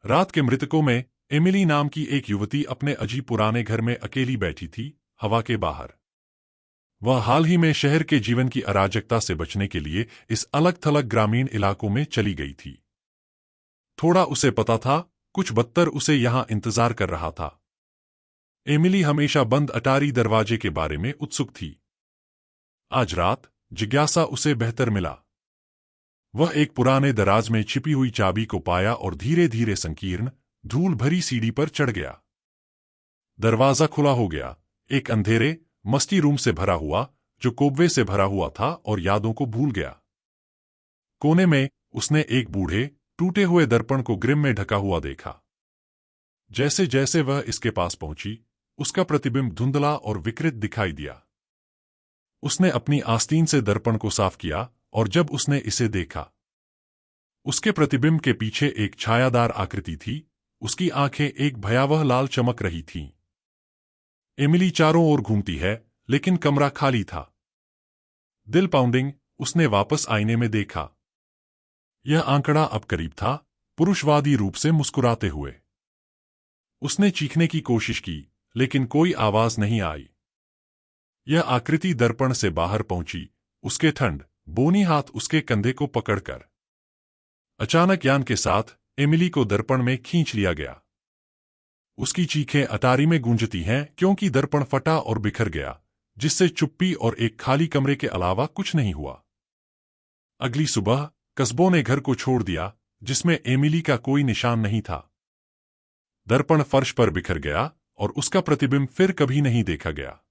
रात के मृतकों में एमिली नाम की एक युवती अपने अजीब पुराने घर में अकेली बैठी थी, हवा के बाहर। वह हाल ही में शहर के जीवन की अराजकता से बचने के लिए इस अलग-थलग ग्रामीण इलाकों में चली गई थी। थोड़ा उसे पता था, कुछ बदतर उसे यहां इंतजार कर रहा था। एमिली हमेशा बंद अटारी दरवाजे के बारे में उत्सुक थी। आज रात जिज्ञासा उसे बेहतर मिला। वह एक पुराने दराज में छिपी हुई चाबी को पाया और धीरे धीरे संकीर्ण, धूल भरी सीढ़ी पर चढ़ गया। दरवाजा खुला हो गया, एक अंधेरे, मस्ती रूम से भरा हुआ, जो कोबवे से भरा हुआ था और यादों को भूल गया। कोने में उसने एक बूढ़े, टूटे हुए दर्पण को ग्रिम में ढका हुआ देखा। जैसे जैसे वह इसके पास पहुंची, उसका प्रतिबिंब धुंधला और विकृत दिखाई दिया। उसने अपनी आस्तीन से दर्पण को साफ किया और जब उसने इसे देखा, उसके प्रतिबिंब के पीछे एक छायादार आकृति थी, उसकी आंखें एक भयावह लाल चमक रही थीं। एमिली चारों ओर घूमती है, लेकिन कमरा खाली था। दिल पाउंडिंग, उसने वापस आईने में देखा। यह आंकड़ा अब करीब था, पुरुषवादी रूप से मुस्कुराते हुए। उसने चीखने की कोशिश की, लेकिन कोई आवाज नहीं आई। यह आकृति दर्पण से बाहर पहुंची, उसके ठंड, बोनी हाथ उसके कंधे को पकड़कर। अचानक यान के साथ एमिली को दर्पण में खींच लिया गया। उसकी चीखें अटारी में गूंजती हैं क्योंकि दर्पण फटा और बिखर गया, जिससे चुप्पी और एक खाली कमरे के अलावा कुछ नहीं हुआ। अगली सुबह कस्बों ने घर को छोड़ दिया, जिसमें एमिली का कोई निशान नहीं था। दर्पण फर्श पर बिखर गया और उसका प्रतिबिंब फिर कभी नहीं देखा गया।